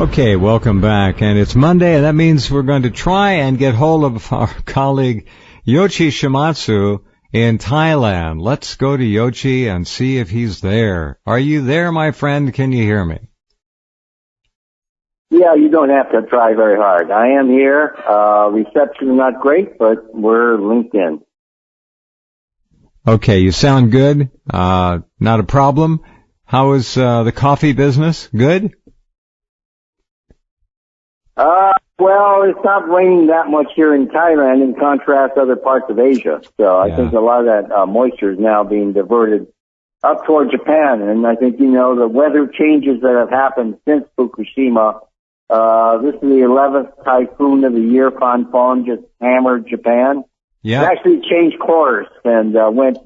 Okay, welcome back. And it's Monday, and that means we're going to try and get hold of our colleague Yoichi Shimatsu in Thailand. Let's go to Yoichi and see if he's there. Are you there, my friend? Can you hear me? Yeah, you don't have to try very hard. I am here. Reception is not great, but we're linked in. Okay, you sound good. Not a problem. How is the coffee business? Good? Well, it's not raining that much here in Thailand in contrast to other parts of Asia. So I think a lot of that moisture is now being diverted up toward Japan. And I think, the weather changes that have happened since Fukushima. This is the 11th typhoon of the year. Fanfon just hammered Japan. Yeah. It actually changed course and went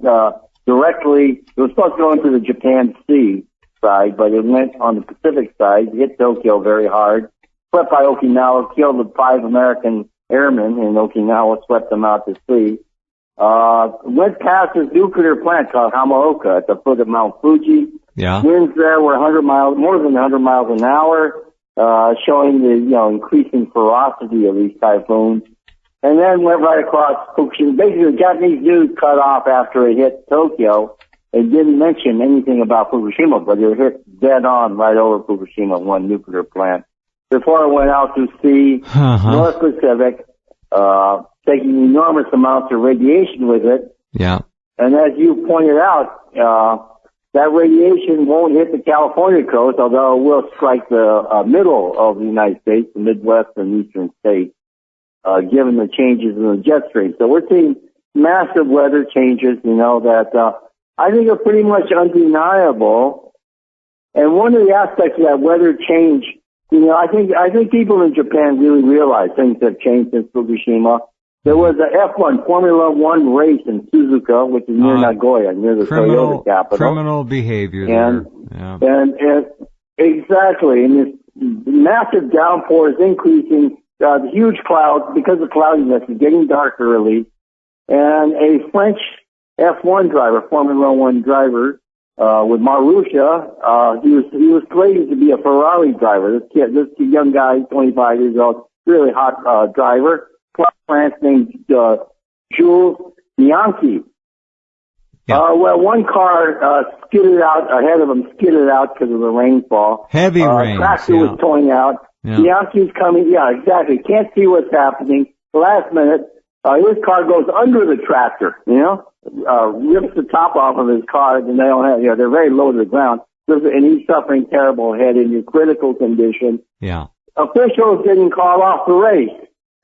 directly. It was supposed to go into the Japan Sea side, but it went on the Pacific side, hit Tokyo very hard. Swept by Okinawa, killed the 5 American airmen in Okinawa, swept them out to sea. Went past this nuclear plant called Hamaoka at the foot of Mount Fuji. Yeah. Winds there were more than 100 miles an hour, showing the, increasing ferocity of these typhoons. And then went right across Fukushima. Basically, the Japanese news cut off after it hit Tokyo. They didn't mention anything about Fukushima, but it hit dead on right over Fukushima, one nuclear plant. Before it went out to sea, North Pacific, taking enormous amounts of radiation with it. Yeah. And as you pointed out, that radiation won't hit the California coast, although it will strike the middle of the United States, the Midwest and Eastern states, given the changes in the jet stream. So we're seeing massive weather changes, that I think are pretty much undeniable. And one of the aspects of that weather change, I think people in Japan really realize things have changed since Fukushima. There was a F1, Formula One race in Suzuka, which is near Nagoya, near the Toyota capital. Criminal behavior and, there. Yeah. And exactly. And this massive downpour is increasing, the huge clouds, because of cloudiness, is getting dark early. And a French F1 driver, Formula One driver, with Marussia, he was slated to be a Ferrari driver. This young guy, 25 years old, really hot, driver. France named, Jules Bianchi. Yeah. One car, skidded out ahead of him, because of the rainfall. Heavy rain. Tractor was towing out. Yeah. Bianchi's coming, exactly. Can't see what's happening. Last minute, his car goes under the tractor, rips the top off of his car, and they don't have, they're very low to the ground. And he's suffering terrible head injury, critical condition. Yeah. Officials didn't call off the race.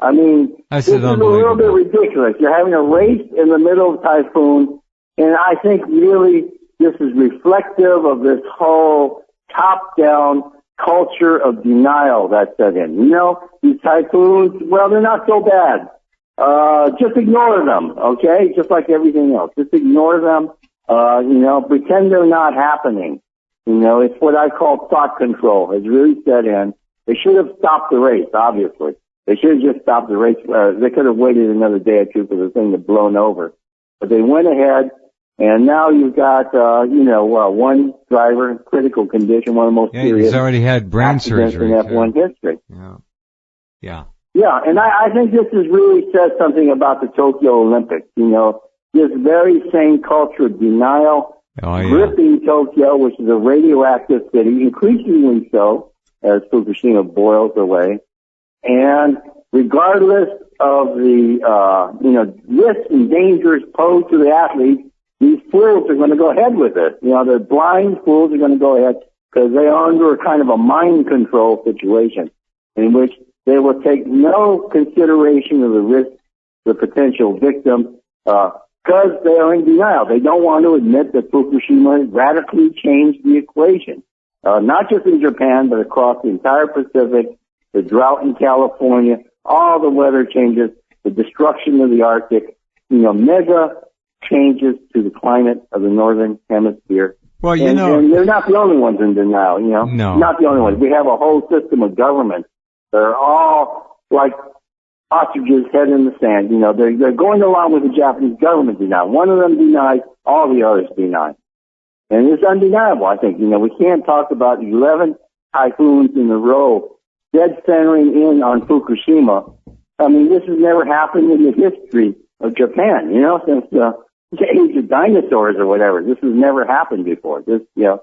I mean, this is a little bit ridiculous. You're having a race in the middle of typhoon, and I think really this is reflective of this whole top-down culture of denial that's set in. These typhoons, they're not so bad. Just ignore them, okay? Just like everything else. Just ignore them, pretend they're not happening. It's what I call thought control. It's really set in. They should have stopped the race, obviously. They should have just stopped the race. They could have waited another day or two for the thing to blown over. But they went ahead, and now you've got, one driver in critical condition, one of the most serious. He's already had brain surgery in F1 history. Yeah. Yeah, and I think this has really said something about the Tokyo Olympics. This very same culture of denial, gripping Tokyo, which is a radioactive city, increasingly so as Fukushima boils away. And regardless of the, risks and dangers posed to the athletes, these fools are going to go ahead with it. The blind fools are going to go ahead because they are under a kind of a mind control situation in which they will take no consideration of the risk, the potential victim, because they are in denial. They don't want to admit that Fukushima radically changed the equation, not just in Japan, but across the entire Pacific, the drought in California, all the weather changes, the destruction of the Arctic, mega changes to the climate of the Northern Hemisphere. Well, and they're not the only ones in denial, No. Not the only ones. We have a whole system of governments. They're all like ostriches head in the sand. They're going along with the Japanese government denial. One of them denies, all the others deny. And it's undeniable, I think. We can't talk about 11 typhoons in a row dead centering in on Fukushima. I mean, this has never happened in the history of Japan, you know, since the age of dinosaurs or whatever. This has never happened before. This, you know,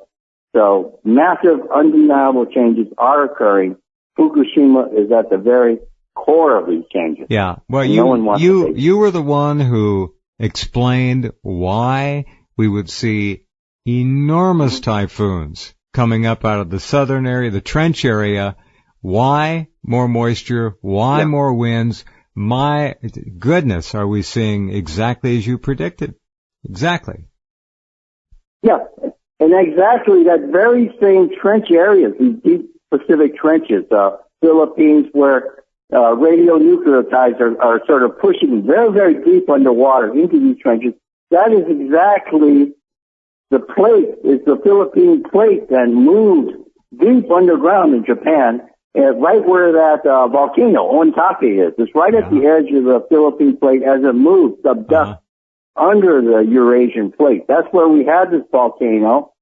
so massive, undeniable changes are occurring. Fukushima is at the very core of these changes. Yeah. Well, you were the one who explained why we would see enormous typhoons coming up out of the southern area, the trench area. Why more moisture? Why more winds? My goodness, are we seeing exactly as you predicted? Exactly. Yeah, and exactly that very same trench areas, these deep Pacific trenches, Philippines, where radionucleotides are sort of pushing very, very deep underwater into these trenches. That is exactly the plate, is the Philippine plate that moved deep underground in Japan, right where that volcano, Ontake, is. It's right at the edge of the Philippine plate as it moves up dust under the Eurasian plate. That's where we had this volcano.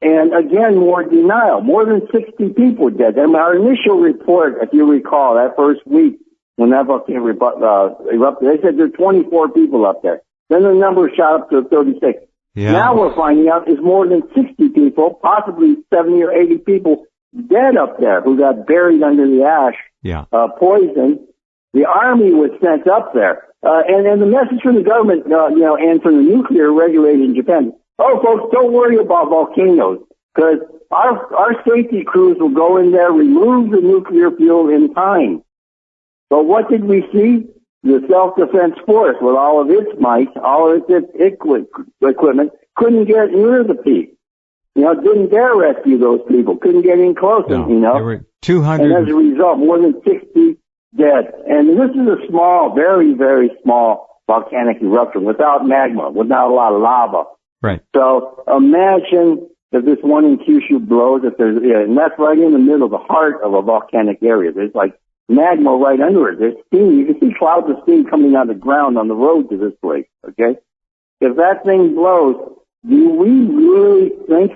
And again, more denial. More than 60 people dead. And our initial report, if you recall, that first week when that volcano erupted, they said there are 24 people up there. Then the number shot up to 36. Yeah. Now we're finding out there's more than 60 people, possibly 70 or 80 people dead up there who got buried under the ash, poisoned. The army was sent up there. And the message from the government, and from the nuclear regulator in Japan, oh, folks, don't worry about volcanoes, because our safety crews will go in there, remove the nuclear fuel in time. But what did we see? The self-defense force, with all of its might, all of its equipment, couldn't get near the peak. You know, didn't dare rescue those people, couldn't get in close, There were 200. And as a result, more than 60 dead. And this is a small, very, very small volcanic eruption without magma, without a lot of lava. Right. So imagine if this one in Kyushu blows, and that's right in the middle of the heart of a volcanic area. There's like magma right under it. There's steam. You can see clouds of steam coming out of the ground on the road to this place, okay? If that thing blows, do we really think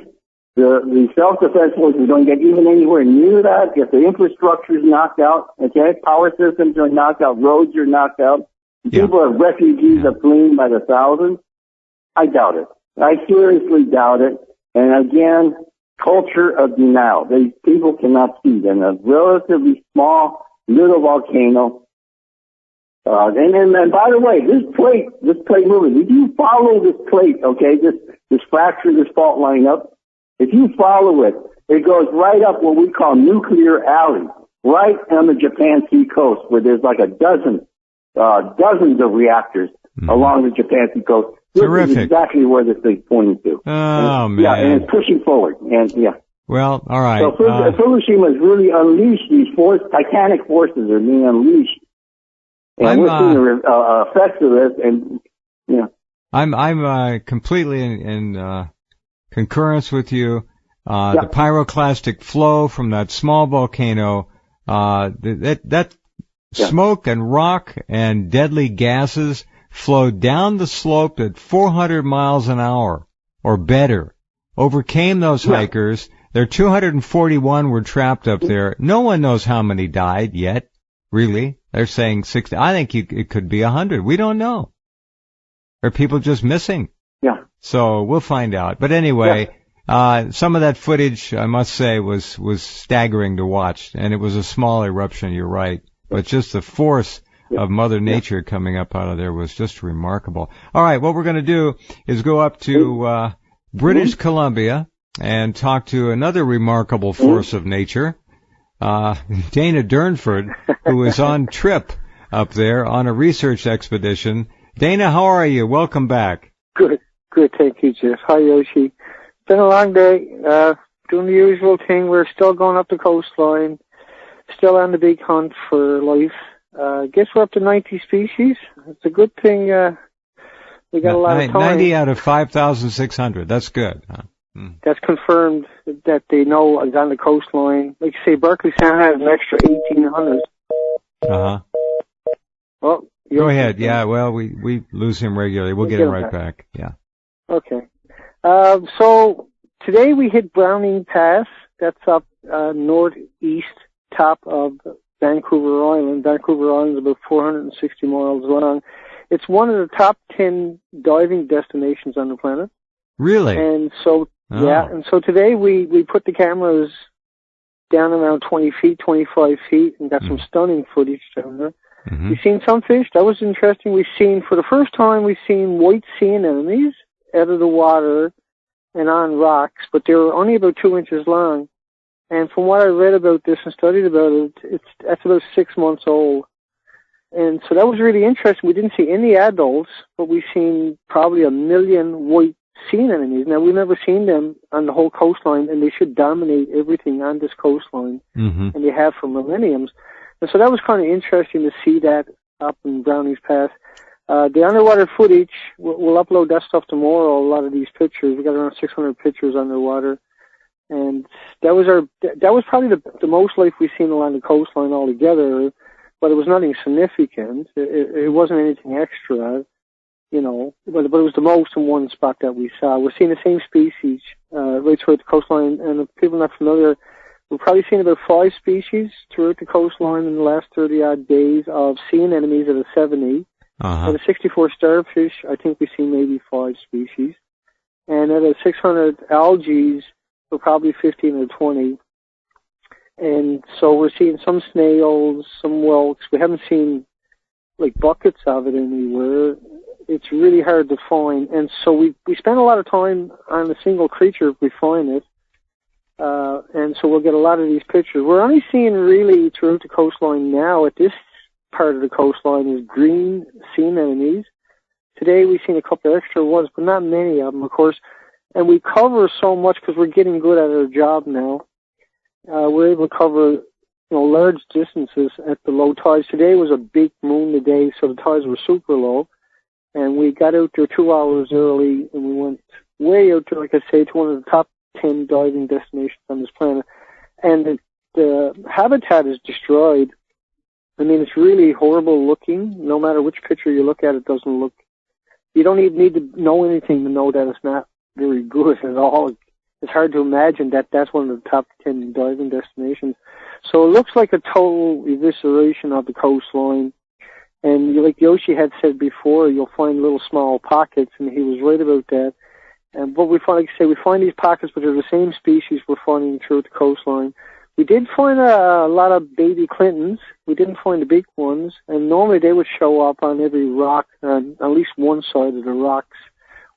the self-defense forces are going to get even anywhere near that? If the infrastructure is knocked out, okay? Power systems are knocked out, roads are knocked out, people are refugees are fleeing by the thousands? I doubt it. I seriously doubt it. And again, culture of denial. These people cannot see in a relatively small little volcano. And by the way, this plate moving, if you follow this plate, okay, this fracture, this fault line up, if you follow it, it goes right up what we call Nuclear Alley, right on the Japan Sea coast, where there's like dozens of reactors along the Japan Sea coast. This Terrific. is exactly where this thing's pointing to. Oh, man. Yeah, and it's pushing forward. And Well, all right. So Fukushima has really unleashed these titanic forces are being unleashed. And we're seeing the effects of this, and I'm completely in concurrence with you. The pyroclastic flow from that small volcano, that smoke and rock and deadly gases flowed down the slope at 400 miles an hour or better, overcame those hikers. There 241 were trapped up there. No one knows how many died yet, really. They're saying 60. I think it could be 100. We don't know. Are people just missing? Yeah. So we'll find out. But anyway, some of that footage, I must say, was staggering to watch. And it was a small eruption, you're right. But just the force of Mother Nature coming up out of there was just remarkable. All right, what we're going to do is go up to British Columbia and talk to another remarkable force of nature, Dana Durnford, who is on trip up there on a research expedition. Dana, how are you? Welcome back. Good, thank you, Jeff. Hi, Yoshi. Been a long day, doing the usual thing. We're still going up the coastline, still on the big hunt for life. Guess we're up to 90 species. It's a good thing, we got a lot of time. 90 out of 5,600. That's good. That's confirmed that they know is on the coastline. Like you say, Berkeley Sound has an extra 1,800. Well, go ahead. Yeah, well, we lose him regularly. We'll get him right back. Yeah. Okay. So today we hit Browning Pass. That's up northeast top of Vancouver Island. Vancouver Island is about 460 miles long. It's one of the top 10 diving destinations on the planet. Really? And so, and so today we put the cameras down around 20 feet, 25 feet, and got some stunning footage down there. We've seen some fish. That was interesting. For the first time, we've seen white sea anemones out of the water and on rocks, but they were only about 2 inches long. And from what I read about this and studied about it, that's about 6 months old. And so that was really interesting. We didn't see any adults, but we've seen probably 1 million white sea anemones. Now, we've never seen them on the whole coastline, and they should dominate everything on this coastline, and they have for millenniums. And so that was kind of interesting to see that up in Brownie's Pass. The underwater footage, we'll upload that stuff tomorrow, a lot of these pictures. We got around 600 pictures underwater. And that was probably the most life we've seen along the coastline altogether, but it was nothing significant. It wasn't anything extra, you know, but it was the most in one spot that we saw. We're seeing the same species right throughout the coastline, and if people are not familiar, we're probably seeing about 5 species throughout the coastline in the last 30-odd days of sea anemones at a 70. At a 64 starfish, I think we've seen maybe 5 species. And at a 600 algae, we're probably 15 or 20. And so we're seeing some snails, some whelks. We haven't seen, like, buckets of it anywhere. It's really hard to find. And so we spend a lot of time on a single creature if we find it. And so we'll get a lot of these pictures. We're only seeing really throughout the coastline now at this part of the coastline is green sea anemones. Today we've seen a couple of extra ones, but not many of them, of course. And we cover so much because we're getting good at our job now. We're able to cover, you know, large distances at the low tides. Today was a big moon today, so the tides were super low. And we got out there 2 hours early, and we went way out there, like I say, to one of the top 10 diving destinations on this planet. And the habitat is destroyed. I mean, it's really horrible looking. No matter which picture you look at, it doesn't look... You don't even need to know anything to know that it's not very good at all. It's hard to imagine that that's one of the top 10 diving destinations. So it looks like a total evisceration of the coastline. And like Yoshi had said before, you'll find little small pockets, and he was right about that. And what we find, like I say, we find these pockets, but they're the same species we're finding throughout the coastline. We did find a lot of baby Clintons. We didn't find the big ones. And normally they would show up on every rock, on at least one side of the rocks.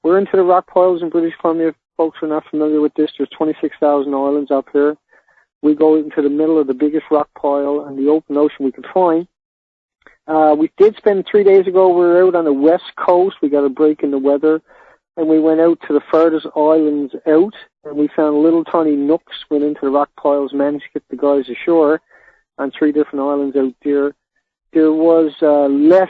We're into the rock piles in British Columbia. If folks are not familiar with this, there's 26,000 islands up here. We go into the middle of the biggest rock pile and the open ocean we could find. We did spend 3 days ago, we were out on the west coast. We got a break in the weather. And we went out to the furthest islands out, and we found little tiny nooks, went into the rock piles, managed to get the guys ashore on 3 different islands out there. There was less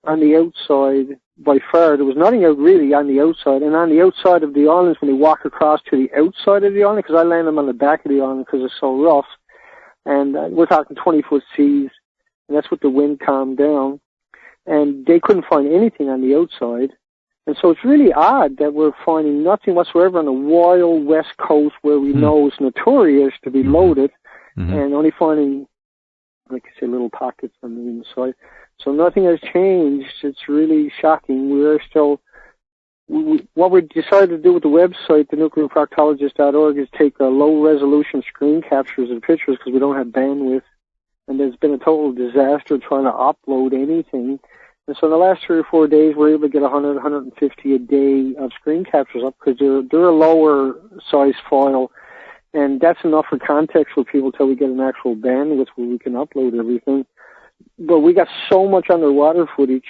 on the outside by far. There was nothing out really on the outside. And on the outside of the islands, when you walk across to the outside of the island, because I landed them on the back of the island because it's so rough, and we're talking 20-foot seas, and that's with the wind calmed down. And they couldn't find anything on the outside. And so it's really odd that we're finding nothing whatsoever on the wild west coast where we know it's notorious to be loaded, and only finding, like I say, little pockets on the inside. So nothing has changed. It's really shocking. We're still, what we decided to do with the website, the nuclearproctologist.org, is take low-resolution screen captures of the pictures because we don't have bandwidth. And there's been a total disaster trying to upload anything. And so in the last 3 or 4 days, we're able to get 100, 150 a day of screen captures up because they're a lower size file. And that's enough for context for people till we get an actual bandwidth where we can upload everything. But we got so much underwater footage.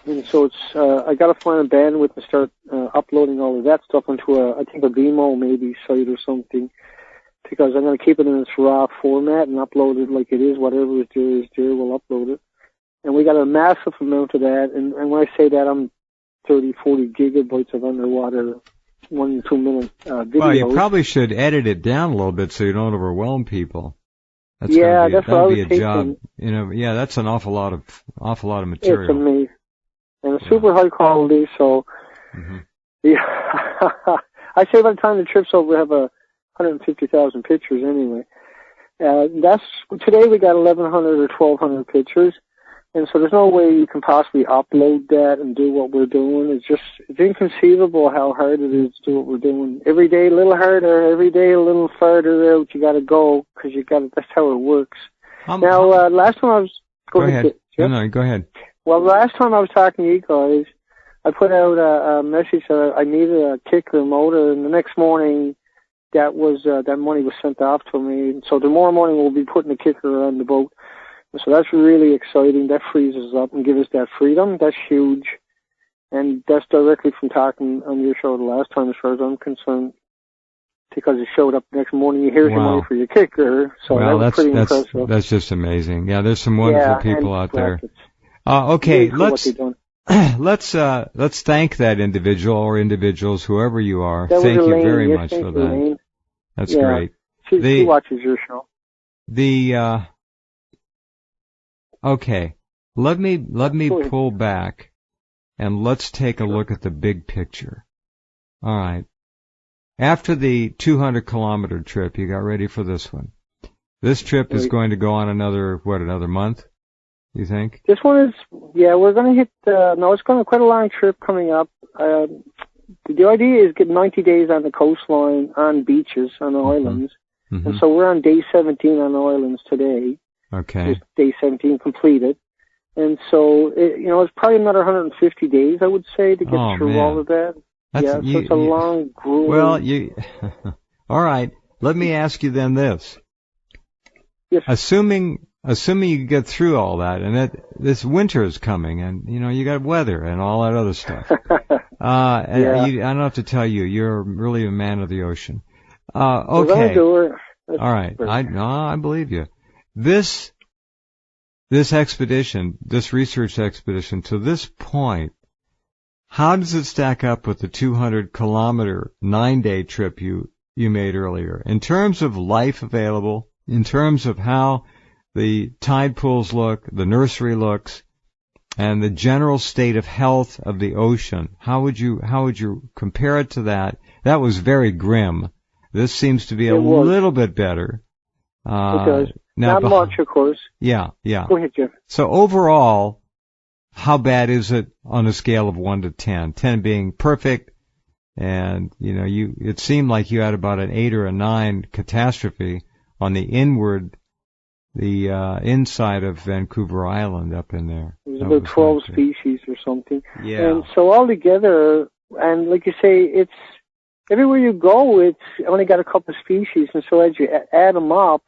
And so it's, I got to find a bandwidth and start uploading all of that stuff onto I think a BMO maybe site or something. Because I'm going to keep it in its raw format and upload it like it is. Whatever is there, we'll upload it. And we got a massive amount of that. And when I say that, I'm 30, 40 gigabytes of underwater 1 to 2 minute videos. Well, you probably should edit it down a little bit so you don't overwhelm people. That's what I was thinking. Job. You know, yeah, that's an awful lot of material. It's amazing. And it's super high quality, so yeah. I say by the time the trip's over, we have 150,000 pictures anyway. Today we got 1,100 or 1,200 pictures, and so there's no way you can possibly upload that and do what we're doing. It's inconceivable how hard it is to do what we're doing. Every day a little harder, every day a little farther out you got to go, because that's how it works. Last time I was... Go ahead. No, go ahead. Well, last time I was talking to you guys, I put out a message that I needed a kicker motor, and the next morning that money was sent off to me. And so tomorrow morning we'll be putting the kicker on the boat. And so that's really exciting. That frees us up and gives us that freedom. That's huge. And that's directly from talking on your show the last time, as far as I'm concerned, because it showed up the next morning. Here's your money for your kicker. So that was pretty impressive. That's just amazing. Yeah, there's some wonderful people out there. Okay, let's thank that individual or individuals, whoever you are. Thank you very much for that. Elaine. That's great. She watches your show. Okay, let me pull back and let's take a look at the big picture. All right. After the 200-kilometer trip, you got ready for this one. This trip is going to go on another month, you think? This one is, we're going to hit, it's going to quite a long trip coming up. The idea is get 90 days on the coastline, on beaches, on the islands. Mm-hmm. And so we're on day 17 on the islands today. Okay. Just day 17 completed. And so, it's probably another 150 days, I would say, to get through all of that. So it's a long, grueling... Well, all right. Let me ask you then this. Yes. Assuming you get through all that, and this winter is coming, and, you got weather and all that other stuff. I don't have to tell you, you're really a man of the ocean. Okay. All right. I believe you. This expedition, this research expedition, to this point, how does it stack up with the 200-kilometer 9-day trip you made earlier? In terms of life available, in terms of how the tide pools look, the nursery looks, and the general state of health of the ocean, how would you compare it to that? That was very grim. This seems to be a little bit better. It does. Not much, of course. Yeah. Go ahead, Jeff. So overall, how bad is it on a scale of 1 to 10? 10 being perfect, and it seemed like you had about an 8 or a 9 catastrophe on the inside of Vancouver Island up in there. It was about 12 species or something. Yeah. And so altogether, and like you say, it's everywhere you go, it's only got a couple of species, and so as you add them up,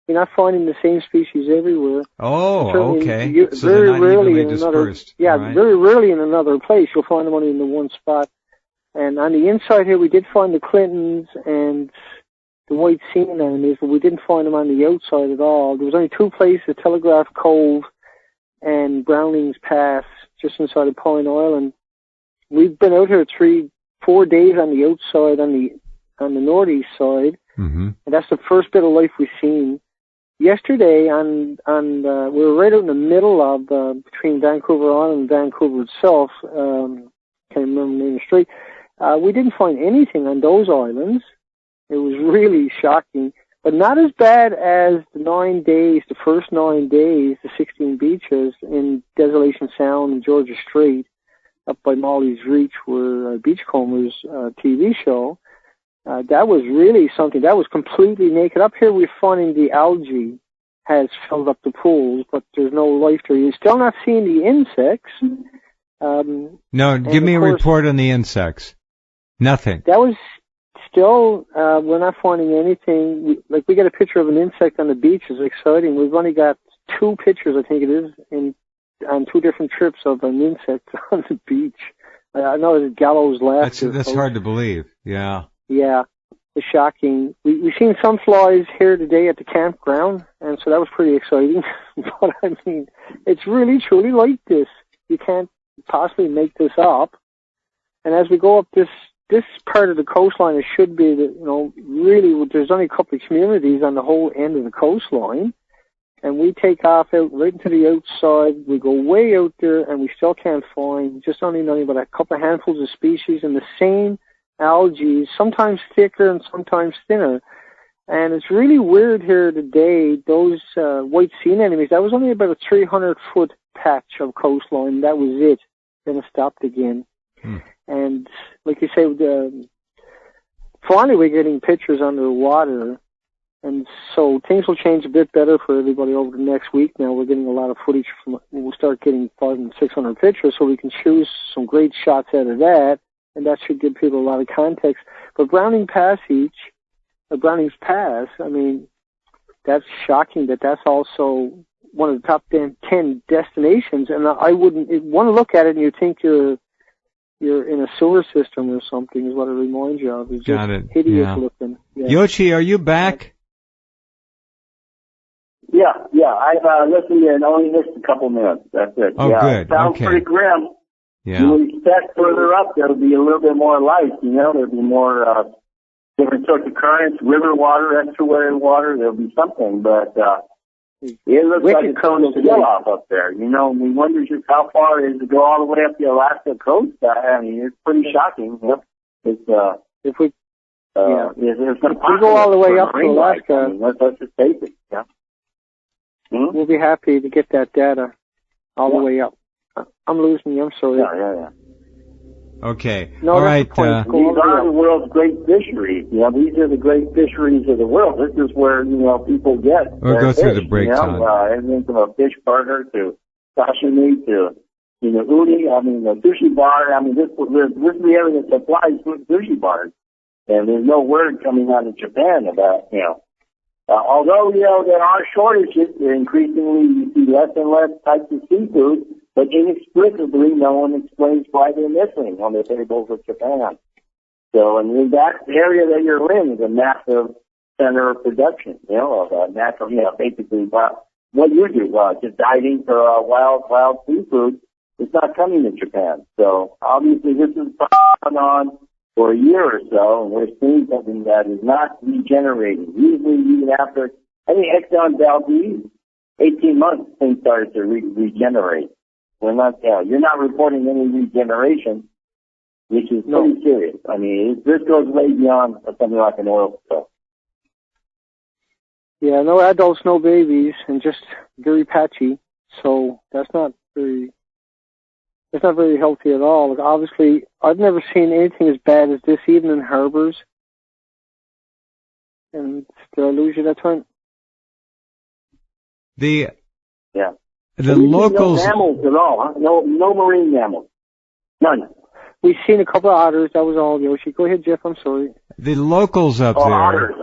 you're not finding the same species everywhere. Oh, okay. So very they're not rarely evenly in dispersed. Right? Very rarely in another place you'll find them only in the one spot. And on the inside here, we did find the Clintons and the white sea anemones, but we didn't find them on the outside at all. There was only 2 places, Telegraph Cove and Browning's Pass, just inside of Pine Island. We've been out here 3-4 days on the outside, on the northeast side, and that's the first bit of life we've seen. Yesterday, we were right out in the middle of between Vancouver Island and Vancouver itself. Can't remember the name of the street. We didn't find anything on those islands. It was really shocking, but not as bad as the first 9 days, the 16 beaches in Desolation Sound and Georgia Strait, up by Molly's Reach, where Beachcombers TV show. That was really something. That was completely naked. Up here we're finding the algae has filled up the pools, but there's no life there. You're still not seeing the insects. No, give me a report on the insects. Nothing. That was still, we're not finding anything. We got a picture of an insect on the beach. It's exciting. We've only got 2 pictures, I think it is, on 2 different trips of an insect on the beach. I know it's gallows laughter. That's hard to believe. Yeah. Yeah, it's shocking. We've seen some flies here today at the campground, and so that was pretty exciting. But I mean, it's really, truly like this. You can't possibly make this up. And as we go up this part of the coastline, it should be that, really, there's only a couple of communities on the whole end of the coastline. And we take off out right into the outside. We go way out there, and we still can't find just only nothing but a couple of handfuls of species and the same algae, sometimes thicker and sometimes thinner. And it's really weird here today, those white sea anemones, that was only about a 300-foot patch of coastline. That was it. Then it stopped again. And like you say, finally we're getting pictures underwater. And so things will change a bit better for everybody over the next week. Now we're getting a lot of footage we'll start getting 500 and 600 pictures, so we can choose some great shots out of that. And that should give people a lot of context. But Browning's Pass, I mean, that's shocking that that's also one of the top 10 destinations. And I wouldn't want to look at it and you think you're in a sewer system or something is what it reminds you of. It's Got just it. hideous looking. Yeah. Yoshi, are you back? Yeah. I've listened in, only missed a couple minutes. That's it. Oh, good. Sounds pretty grim. Yeah. You would expect further up there'll be a little bit more life, there'll be more different sorts of currents, river water, estuary water, there'll be something, but it looks like it's going to kill off up there. We wonder just how far it is to go all the way up the Alaska coast. I mean, it's pretty shocking. If we go all the way up to Alaska, let's just face it. Yeah. We'll be happy to get that data all the way up. I'm losing you. I'm sorry. Yeah. Okay. No, all right. These are the world's great fisheries. These are the great fisheries of the world. This is where, people get We'll go through fish, the breakdown. Everything from a fish burger to sashimi to, uni. I mean, the sushi bar. I mean, this is the area that supplies sushi bars. And there's no word coming out of Japan about, although, there are shortages, increasingly you see less and less types of seafood, but inexplicably no one explains why they're missing on the tables of Japan. So, and that area that you're in is a massive center of production, of natural, basically what you do, just diving for wild seafood. It's not coming to Japan. So, obviously this has gone on for a year or so, and we're seeing something that is not regenerating. Usually, even after, Exxon Valdez, 18 months, things started to regenerate. We're not, you're not reporting any regeneration, which is pretty serious. I mean, this goes way beyond something like an oil spill. Yeah, no adults, no babies, and just very patchy. So that's not very healthy at all. Like, obviously, I've never seen anything as bad as this, even in harbors. And did I lose you that time? The locals. No mammals at all, huh? No marine mammals. None. We've seen a couple of otters. That was all, Yoshi. Go ahead, Jeff. I'm sorry. The locals up there. Otters.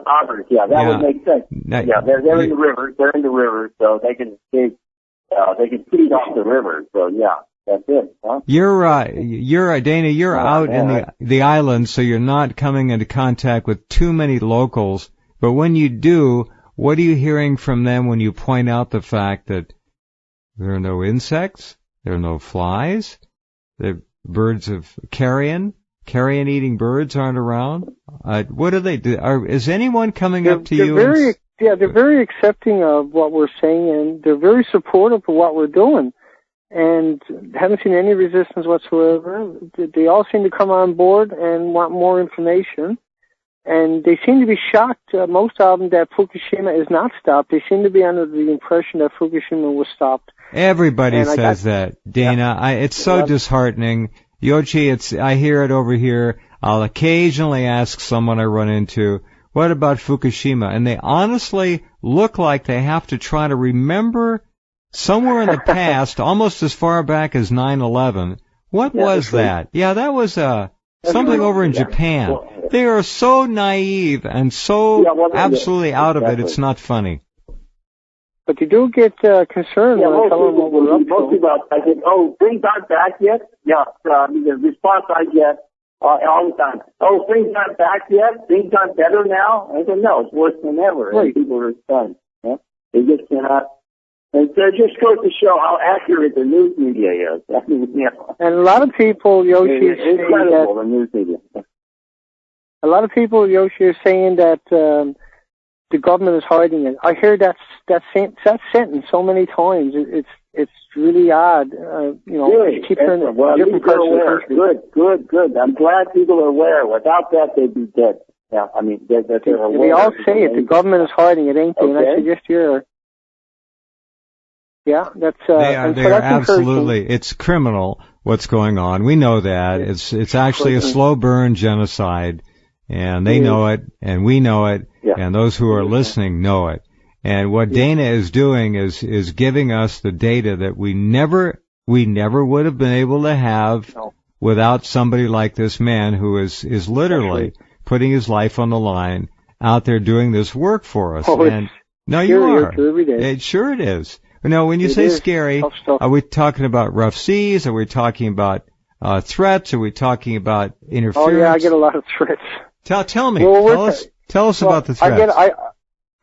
Yeah, that would make sense. They're in the rivers. They're in the rivers, so they can escape. They can feed off the river. So yeah. That's it, huh? You're Dana, you're out in the islands, so you're not coming into contact with too many locals. But when you do, what are you hearing from them when you point out the fact that there are no insects, there are no flies, the birds of carrion-eating birds aren't around? What do they do? Is anyone coming up to you? They're very accepting of what we're saying, and they're very supportive of what we're doing. And haven't seen any resistance whatsoever. They all seem to come on board and want more information. And they seem to be shocked, most of them, that Fukushima is not stopped. They seem to be under the impression that Fukushima was stopped. Everybody says that, Dana. It's so disheartening. Yoshi, I hear it over here. I'll occasionally ask someone I run into, what about Fukushima? And they honestly look like they have to try to remember somewhere in the past, almost as far back as 9/11, what was that? Yeah, that was something over in Japan. Well, they are so naive and so absolutely out of it, it's not funny. But you do get concerned when I tell them what we're up to. Most people, I think, things aren't back yet? Yeah, the response I get all the time, things aren't back yet? Things aren't better now? I said, no, it's worse than ever. Right. And people are stunned. Yeah? They just cannot. And so it just goes to show how accurate the news media is. I mean, and a lot of people, Yoshi, it's incredible, the news media. A lot of people, Yoshi, are saying that the government is hiding it. I hear that sentence so many times. It's really odd. Really? Keep hearing different parts of the country. Good. I'm glad people are aware. Without that, they'd be dead. Yeah, I mean, that they're aware. They all say it. The government is hiding it, ain't they? And I suggest you're... Yeah, that's... they are absolutely... It's criminal what's going on. We know that. It's actually a slow burn genocide, and they know it, and we know it, and those who are listening know it. And what Dana is doing is giving us the data that we never would have been able to have without somebody like this man who is literally putting his life on the line out there doing this work for us. And no, you are. It is. Now, when you say scary, are we talking about rough seas? Are we talking about threats? Are we talking about interference? Oh yeah, I get a lot of threats. Tell me. Tell us about the threats.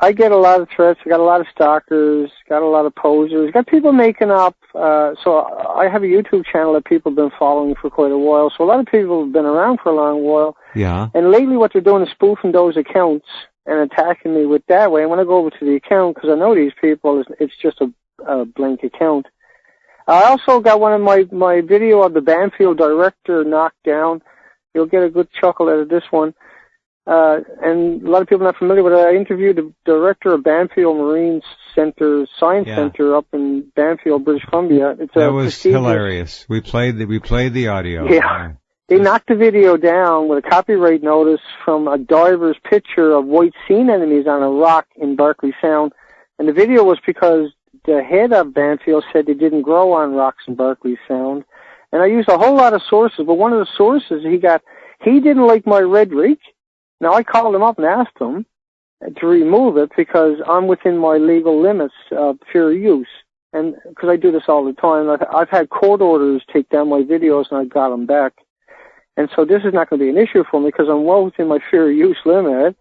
I get a lot of threats. I got a lot of stalkers, got a lot of posers, got people making up. So I have a YouTube channel that people have been following for quite a while. So a lot of people have been around for a long while. Yeah. And lately what they're doing is spoofing those accounts and attacking me with that way. And when I go over to the account, because I know these people, it's just a blank account. I also got one of my video of the Banfield director knocked down. You'll get a good chuckle out of this one. And a lot of people are not familiar with it. I interviewed the director of Banfield Marine Center, Science Center up in Banfield, British Columbia. That was hilarious. We played the audio. Yeah. They knocked the video down with a copyright notice from a diver's picture of white sea anemones on a rock in Barkley Sound. And the video was because the head of Banfield said they didn't grow on rocks in Barkley Sound. And I used a whole lot of sources, but one of the sources he didn't like my red reef. Now, I called him up and asked him to remove it because I'm within my legal limits of fair use. And because I do this all the time, I've had court orders take down my videos and I got them back. And so this is not going to be an issue for me because I'm well within my fair use limit.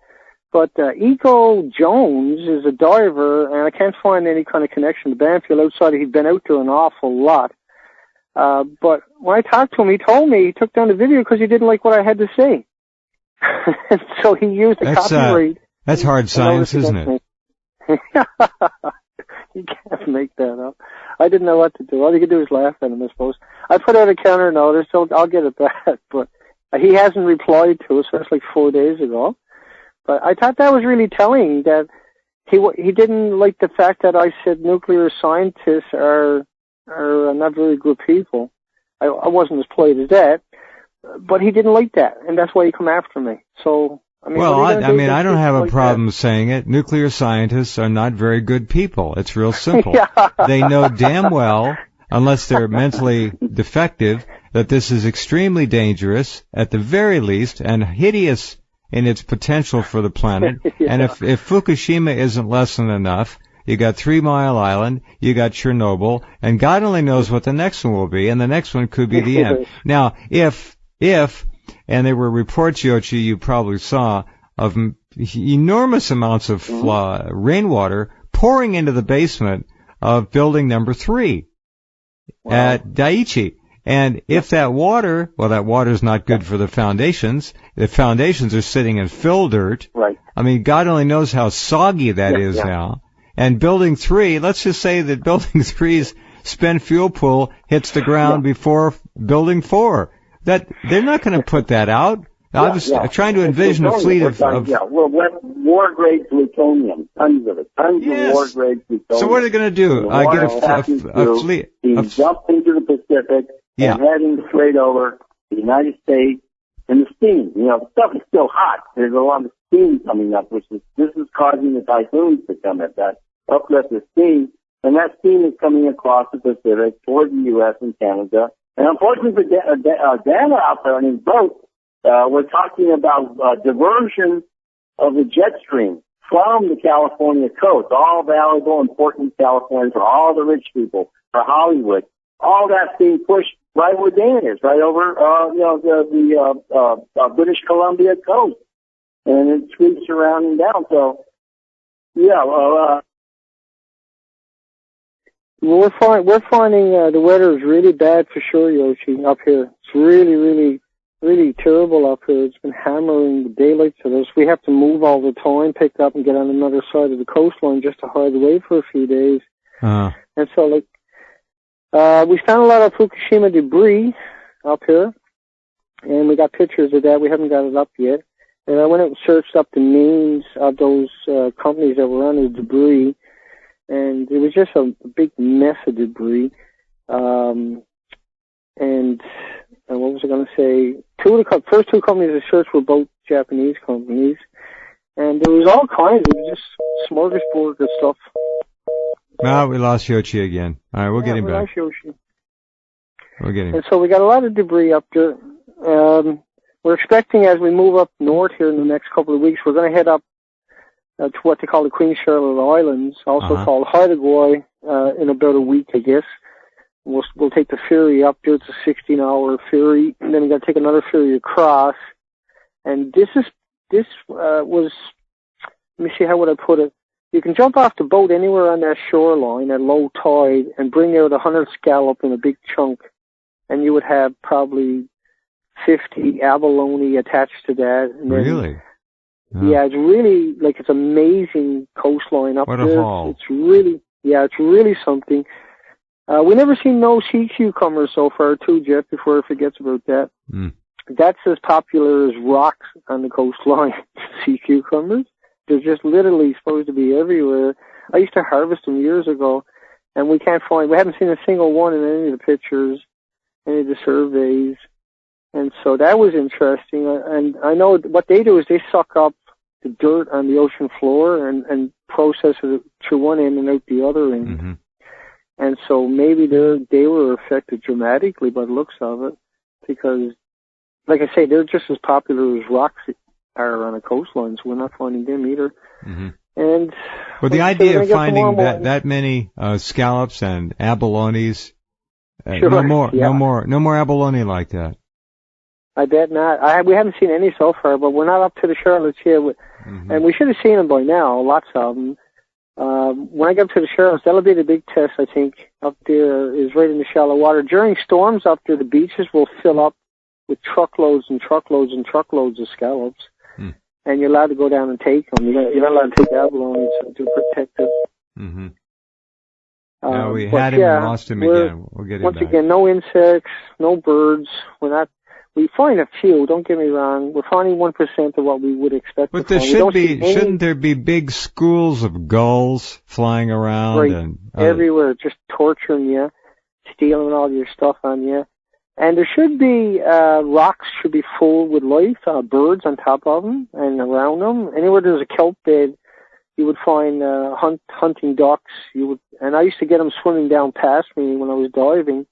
But Eco Jones is a diver, and I can't find any kind of connection to Banfield outside he'd been out there an awful lot. But when I talked to him, he told me he took down the video because he didn't like what I had to say. So he used the copyright. That's hard science, isn't it? You can't make that up. I didn't know what to do. All you could do is laugh at him, I suppose. I put out a counter notice, so I'll get it back. But he hasn't replied to us. That's like 4 days ago. But I thought that was really telling that he didn't like the fact that I said nuclear scientists are not very good people. I wasn't as polite as that. But he didn't like that, and that's why he come after me. So, I mean, I don't have a problem saying it. Nuclear scientists are not very good people. It's real simple. They know damn well, unless they're mentally defective, that this is extremely dangerous, at the very least, and hideous in its potential for the planet. And if Fukushima isn't lesson enough, you got 3 Mile Island, you got Chernobyl, and God only knows what the next one will be, and the next one could be the end. Now, if, and there were reports, Yoshi, you probably saw, of enormous amounts of rainwater pouring into the basement of building number 3 at Daiichi. And if that water's not good for the foundations. The foundations are sitting in fill dirt. Right. I mean, God only knows how soggy that is now. And building 3, let's just say that building 3's spent fuel pool hits the ground before building 4. That they're not going to put that out. I was trying to envision a fleet of war-grade plutonium, tons of it, tons of war-grade plutonium. So what are they going to do? Get a fleet? Jump into the Pacific and heading straight over the United States, and the steam. You know, the stuff is still hot. There's a lot of steam coming up, this is causing the typhoons to come at that uplift of steam, and that steam is coming across the Pacific toward the U.S. and Canada. And unfortunately for Dana out there on his boat, we're talking about diversion of the jet stream from the California coast, all valuable, important California for all the rich people, for Hollywood. All that's being pushed right where Dana is, right over, the British Columbia coast. And it sweeps around and down. So, we're finding the weather is really bad for sure, Yoshi, up here. It's really, really, really terrible up here. It's been hammering the daylight to us. We have to move all the time, pick up and get on another side of the coastline just to hide away for a few days. And so, we found a lot of Fukushima debris up here, and we got pictures of that. We haven't got it up yet. And I went out and searched up the names of those companies that were on the debris, and it was just a big mess of debris. And what was I going to say? First two companies I searched were both Japanese companies, and there was all kinds of just smorgasbord of stuff. Well, we lost Yoshi again. All right, we'll get him back. Lost Yoshi. We'll get him. And so we got a lot of debris up there. We're expecting as we move up north here in the next couple of weeks, we're going to head up to what they call the Queen Charlotte Islands, also called Haida in about a week, I guess. We'll take the ferry up there. It's a 16-hour ferry, and then we got to take another ferry across. And this was, let me see, how would I put it? You can jump off the boat anywhere on that shoreline at low tide and bring out 100 scallop in a big chunk, and you would have probably 50 abalone attached to that. And then, really? Yeah, it's really, it's amazing coastline up there. What a haul. It's really something. We never seen no sea cucumbers so far, too, Jeff, before I forget about that. Mm. That's as popular as rocks on the coastline, sea cucumbers. They're just literally supposed to be everywhere. I used to harvest them years ago, and we haven't seen a single one in any of the pictures, any of the surveys. And so that was interesting. And I know what they do is they suck up the dirt on the ocean floor and process it through one end and out the other end. Mm-hmm. And so maybe they were affected dramatically by the looks of it, because, like I say, they're just as popular as rocks are on a coastline, so we're not finding them either. Mm-hmm. And well, the idea of finding that many scallops and abalones, sure, no more abalone like that. I bet not. We haven't seen any so far, but we're not up to the Charlottes here, and we should have seen them by now. Lots of them. When I get up to the Charlottes, that'll be the big test, I think, up there, is right in the shallow water. During storms up there, the beaches will fill up with truckloads and truckloads and truckloads of scallops. Mm. And you're allowed to go down and take them. You're not allowed to take abalone to protect it. Mm-hmm. No, we had him and lost him again. We'll get him once back. Again, no insects, no birds. We find a few, don't get me wrong. We're finding 1% of what we would expect. But there shouldn't there be big schools of gulls flying around? Right, and everywhere, just torturing you, stealing all your stuff on you. And there should be, rocks should be full with life, birds on top of them and around them. Anywhere there's a kelp bed, you would find, hunting ducks. And I used to get them swimming down past me when I was diving.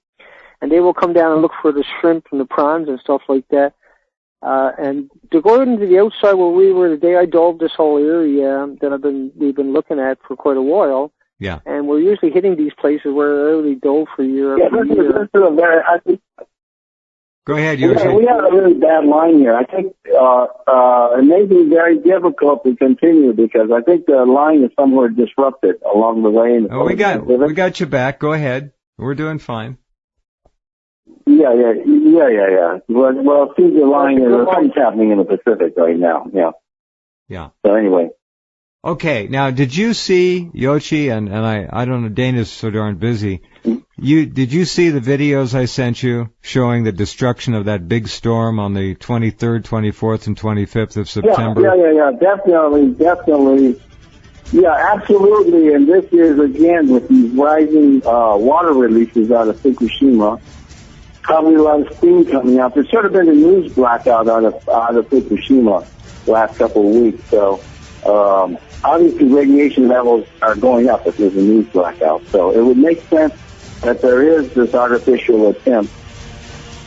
And they will come down and look for the shrimp and the prawns and stuff like that. And to go into the outside where we were the day I dove this whole area that we've been looking at for quite a while. Yeah. And we're usually hitting these places where I already dove for year after year. Go ahead, Yoshi. We have a really bad line here. I think it may be very difficult to continue because I think the line is somewhere disrupted along the way. We got you back. Go ahead. We're doing fine. Yeah. Well, it seems the line is something's happening in the Pacific right now. Yeah. So anyway. Okay. Now, did you see Yoshi and I don't know, Dana's so darn busy. Did you see the videos I sent you showing the destruction of that big storm on the 23rd, 24th, and 25th of September? Yeah. Definitely. Yeah, absolutely. And this is again with these rising water releases out of Fukushima. Probably a lot of steam coming out. There's sort of been a news blackout out of Fukushima last couple of weeks. So obviously radiation levels are going up if there's a news blackout. So it would make sense that there is this artificial attempt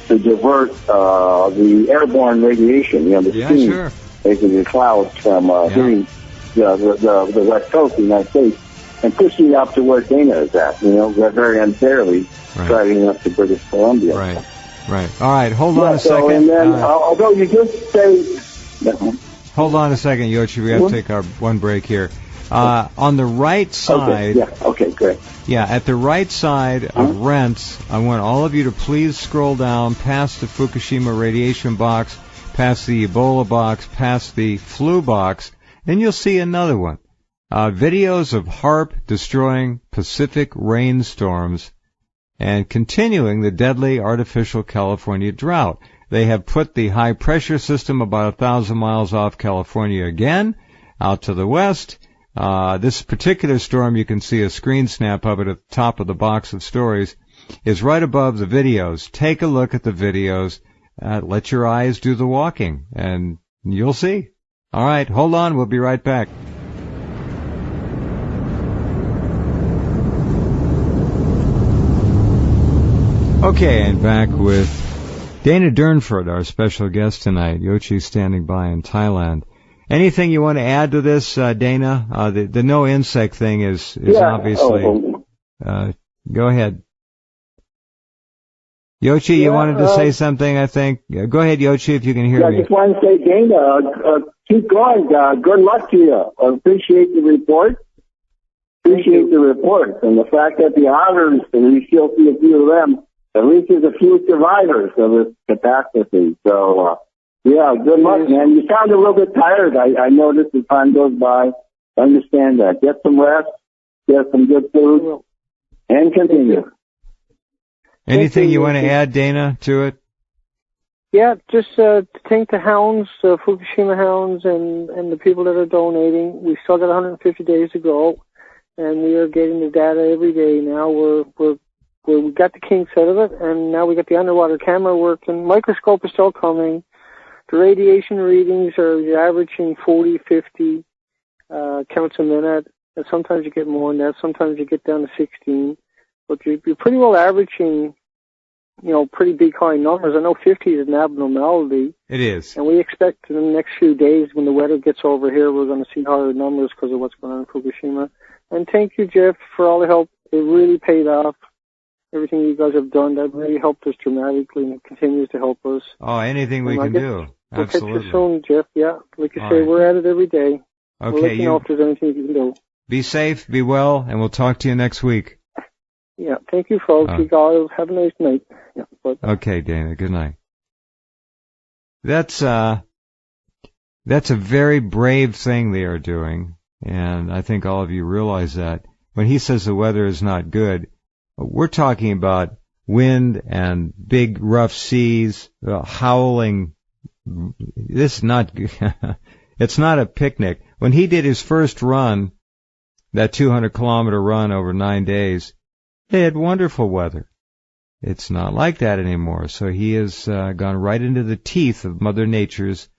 to divert the airborne radiation, the steam, basically the clouds from hitting the west coast of the United States and pushing it up to where Dana is at, very unfairly. Right. Driving up to British Columbia. Right. All right, hold on a second. And then, although you did say... Hold on a second, Yoshi. We have to take our one break here. On the right side... Okay, great. Yeah, at the right side of Rense, I want all of you to please scroll down past the Fukushima radiation box, past the Ebola box, past the flu box, and you'll see another one. Videos of HAARP destroying Pacific rainstorms. and continuing the deadly artificial California drought. They have put the high-pressure system about 1,000 miles off California again, out to the west. This particular storm, you can see a screen snap of it at the top of the box of stories, is right above the videos. Take a look at the videos. Let your eyes do the walking, and you'll see. All right, hold on. We'll be right back. Okay, and back with Dana Durnford, our special guest tonight. Yochi's standing by in Thailand. Anything you want to add to this, Dana? The no insect thing is obviously... go ahead. Yochi, you wanted to say something, I think. Go ahead, Yochi, if you can hear me. I just want to say, Dana, keep going. Good luck to you. I appreciate the report. Appreciate the report. And the fact that the otters, and we still see a few of them, at least there's a few survivors of this catastrophe. So, good luck, man. You sound a little bit tired. I noticed as time goes by. I understand that. Get some rest, get some good food, and continue. Anything you want to add, Dana, to it? Yeah, just to thank the hounds, Fukushima hounds, and the people that are donating. We've still got 150 days to go, and we are getting the data every day now. We got the kinks out of it, and now we got the underwater camera working. Microscope is still coming. The radiation readings are averaging 40, 50 counts a minute, and sometimes you get more than that. Sometimes you get down to 16. But you're pretty well averaging, pretty big high numbers. I know 50 is an abnormality. It is. And we expect in the next few days, when the weather gets over here, we're going to see higher numbers because of what's going on in Fukushima. And thank you, Jeff, for all the help. It really paid off. Everything you guys have done, that really helped us dramatically, and it continues to help us. Oh, anything we can do. We'll Absolutely. catch you soon, Jeff. Yeah, like you all say, right. We're at it every day. Okay, we'll let you know if there's anything you can do. Be safe, be well, and we'll talk to you next week. Yeah, thank you, folks. You guys have a nice night. Yeah, okay, Dana. Good night. That's a very brave thing they are doing, and I think all of you realize that. When he says the weather is not good, we're talking about wind and big rough seas, howling. This is not. It's not a picnic. When he did his first run, that 200-kilometer run over 9 days, they had wonderful weather. It's not like that anymore. So he has gone right into the teeth of Mother Nature's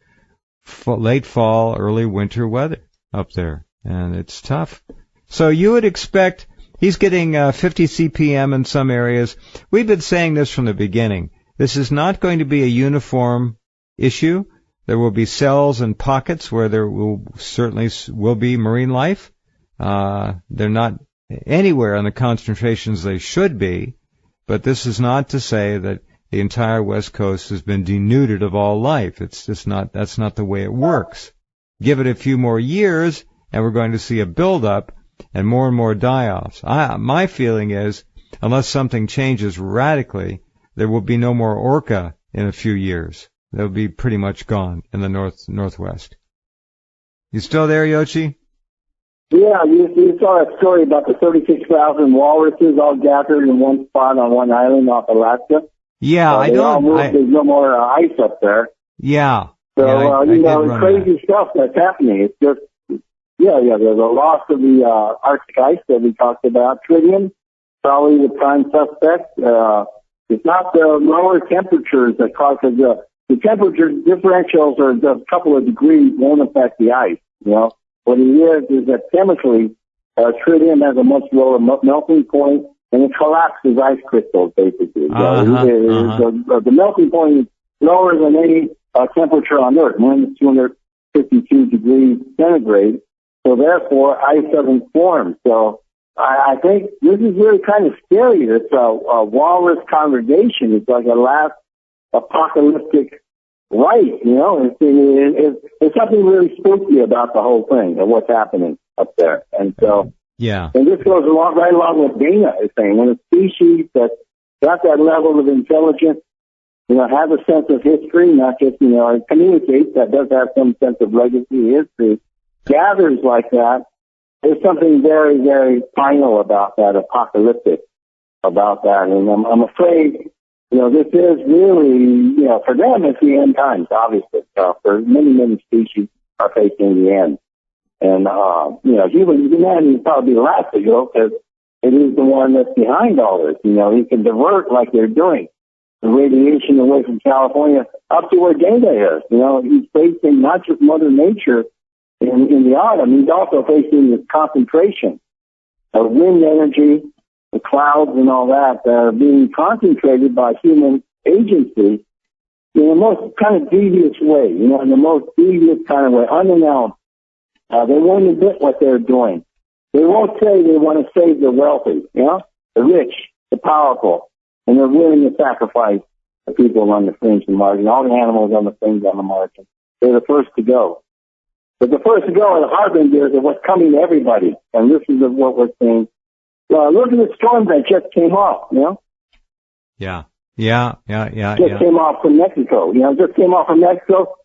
late fall, early winter weather up there. And it's tough. So you would expect, he's getting 50 CPM in some areas. We've been saying this from the beginning. This is not going to be a uniform issue. There will be cells and pockets where there will certainly will be marine life. They're not anywhere on the concentrations they should be, but this is not to say that the entire West Coast has been denuded of all life. It's just not, that's not the way it works. Give it a few more years, and we're going to see a buildup and more die-offs. My feeling is, unless something changes radically, there will be no more orca in a few years. They'll be pretty much gone in the northwest. You still there, Yochi? Yeah, you saw that story about the 36,000 walruses all gathered in one spot on one island off Alaska. Yeah, I don't. There's no more ice up there. Yeah. So, yeah, crazy stuff that's happening. It's just, there's a loss of the Arctic ice that we talked about. Tritium, probably the prime suspect. It's not the lower temperatures that cause the temperature differentials are just a couple of degrees won't affect the ice, What it is that chemically, tritium has a much lower melting point, and it collapses ice crystals, basically. The melting point is lower than any temperature on Earth, minus 252 degrees centigrade. So therefore, ice doesn't form. So I think this is really kind of scary. This walrus congregation is like a last apocalyptic rite, It's something really spooky about the whole thing and what's happening up there. And so, and this goes right along with Dana is saying, when a species that's got that level of intelligence, has a sense of history, not just, it communicates, that does have some sense of legacy history, gathers like that, there's something very, very final about that apocalyptic about that. And I'm afraid, this is really, for them, it's the end times, obviously. For many species are facing the end. And, humanity is probably the last to go because it is the one that's behind all this. He can divert like they're doing the radiation away from California up to where Data is. He's facing not just Mother Nature in the autumn, he's also facing this concentration of wind energy, the clouds and all that are being concentrated by human agencies in the most kind of devious way, in the most devious kind of way, unannounced. They won't admit what they're doing. They won't say they want to save the wealthy, the rich, the powerful, and they're willing to sacrifice the people on the fringe and margin, all the animals on the fringe on the margin. They're the first to go. But the first to go are the harbingers of what's coming to everybody, and this is what we're seeing. Look at the storm that just came off, Yeah. Just came off from Mexico,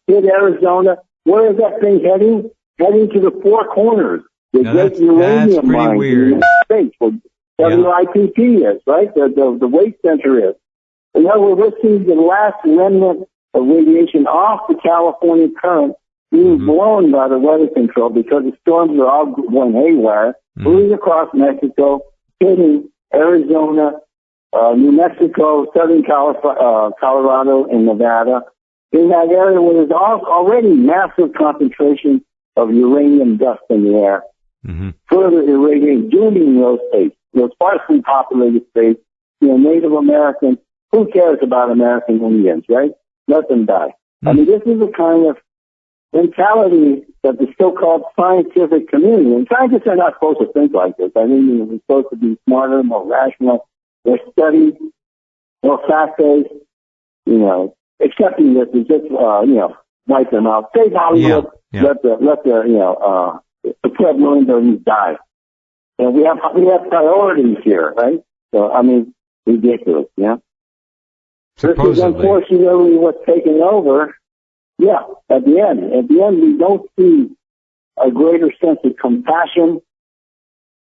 hit Arizona. Where is that thing heading? Heading to the four corners. The great uranium mine in the States, where WIPP is, right? The waste center is. In other words, we're seeing the last remnant of radiation off the California current being blown by the weather control because the storms are all going haywire, moving across Mexico, hitting Arizona, New Mexico, southern Colorado, and Nevada. In that area where there's already massive concentration of uranium dust in the air, further irradiating, dooming those states, those sparsely populated states, Native Americans. Who cares about American Indians, right? Let them die. I mean, this is the kind of mentality that the so-called scientific community, and scientists are not supposed to think like this. I mean, we're supposed to be smarter, more rational, more studied, more fact-based, accepting this is just, wipe them out. Save Hollywood, let the Fred Williams die. And we have priorities here, right? So, I mean, ridiculous, Supposedly. This is unfortunately what's taken over. Yeah, at the end, we don't see a greater sense of compassion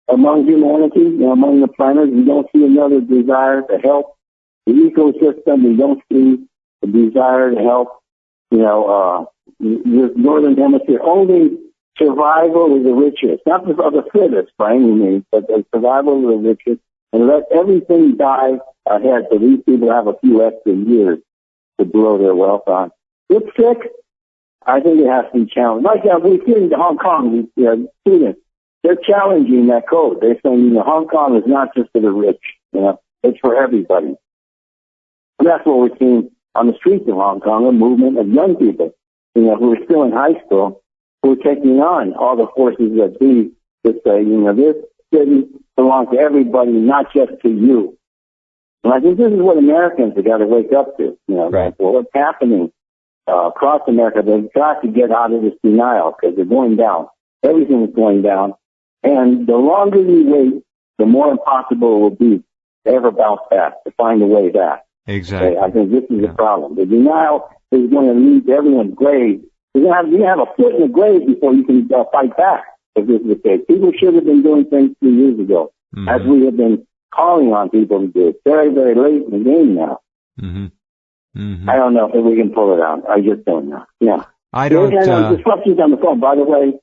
among humanity, among the planners. We don't see another desire to help the ecosystem. We don't see a desire to help, the northern hemisphere. Only survival of the richest, not of the fittest by any means, but the survival of the richest, and let everything die ahead so these people have a few extra years to blow their wealth on. It's sick. I think it has to be challenged. Like we've seen the Hong Kong students, they're challenging that code. They're saying, Hong Kong is not just for the rich, it's for everybody. And that's what we're seeing on the streets of Hong Kong, a movement of young people, who are still in high school, who are taking on all the forces that be to say, this city belongs to everybody, not just to you. And I think this is what Americans have got to wake up to, right. What's happening across America. They've got to get out of this denial because they're going down. Everything is going down. And the longer we wait, the more impossible it will be to ever bounce back, to find a way back. Exactly. Okay? I think this is the problem. The denial is going to lead to everyone's grave. You're going to have a foot in the grave before you can fight back, if this is the case. People should have been doing things 2 years ago, as we have been calling on people to do. It's very, very late in the game now. I don't know if we can pull it out. I just don't know. Yeah. I don't. Disruptions on the phone. By the way,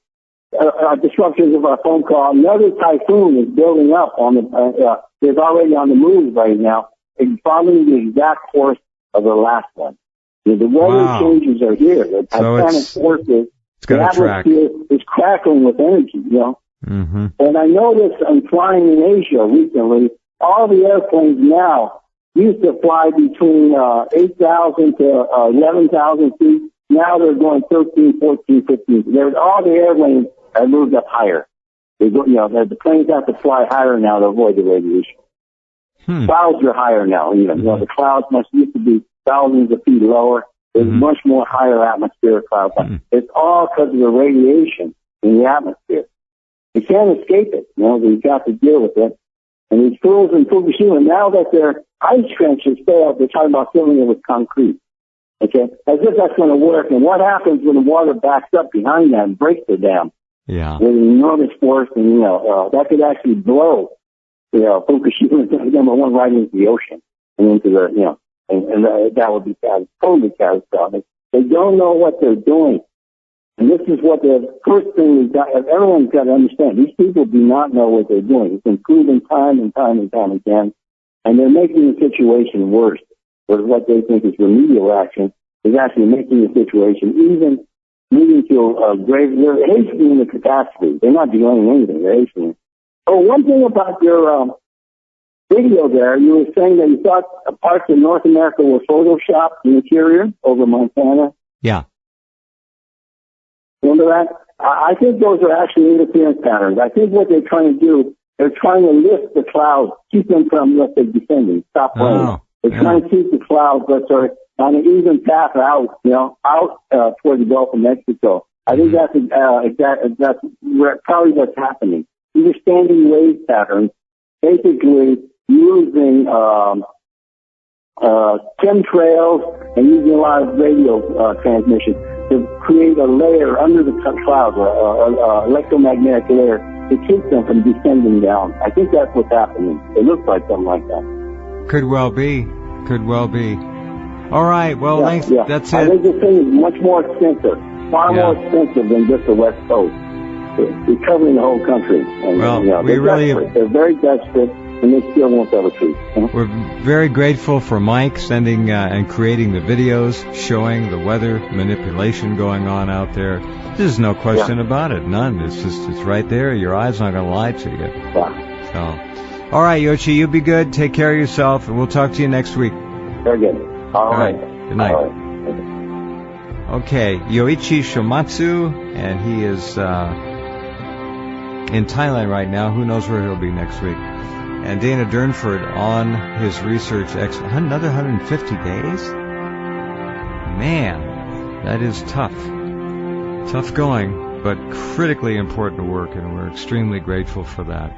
disruptions of our phone call. Another typhoon is building up on the. It's already on the move right now. It's following the exact course of the last one. The weather changes are here. The titanic forces. The atmosphere is crackling with energy. And I noticed I'm flying in Asia recently. All the airplanes now used to fly between 8,000 to 11,000 feet. Now they're going 13, 14, 15. All the airplanes have moved up higher. They go, the planes have to fly higher now to avoid the radiation. Clouds are higher now. Even the clouds used to be thousands of feet lower. There's much more higher atmospheric clouds. It's all because of the radiation in the atmosphere. You can't escape it. We've got to deal with it. And these fools in Fukushima, now that their ice trenches failed, they're talking about filling it with concrete. Okay? As if that's going to work. And what happens when the water backs up behind that and breaks the dam? Yeah. With an enormous force, and, that could actually blow Fukushima is number one right into the ocean and into the, and that would be totally catastrophic. They don't know what they're doing. And this is what the first thing everyone's got to understand. These people do not know what they're doing. It's been proven time and time and time again. And they're making the situation worse. But what they think is remedial action is actually making the situation even leading to a grave. They're hastening the catastrophe. They're not delaying anything. They're hastening. Oh, one thing about your video there, you were saying that you thought parts of North America were photoshopped, the interior over Montana. Yeah. Remember that? I think those are actually interference patterns. I think what they're trying to do, they're trying to lift the clouds, keep them from, let's say, descending, stop rain. Oh, they're trying to keep the clouds, let's say, on an even path out, toward the Gulf of Mexico. I think that's probably what's happening. These are standing wave patterns, basically using chemtrails and using a lot of radio transmission to create a layer under the clouds, electromagnetic layer, to keep them from descending down. I think that's what's happening. It looks like something like that. Could well be. All right, well, thanks. Yeah. That's it. I think this thing is much more expensive, far more expensive than just the West Coast. It's covering the whole country. And, they're very desperate, and they still won't tell the truth. We're very grateful for Mike sending and creating the videos showing the weather manipulation going on out there. There's no question about it. None. It's right there. Your eyes not going to lie to you. Yeah. So, all right, Yoshi, you be good. Take care of yourself, and we'll talk to you next week. Very good. All right. Good night. All right. Okay, Yoichi Shimatsu, and he is in Thailand right now. Who knows where he'll be next week? And Dana Durnford on his research, another 150 days? Man, that is tough. Tough going, but critically important work, and we're extremely grateful for that.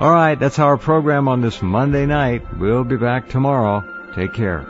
All right, that's our program on this Monday night. We'll be back tomorrow. Take care.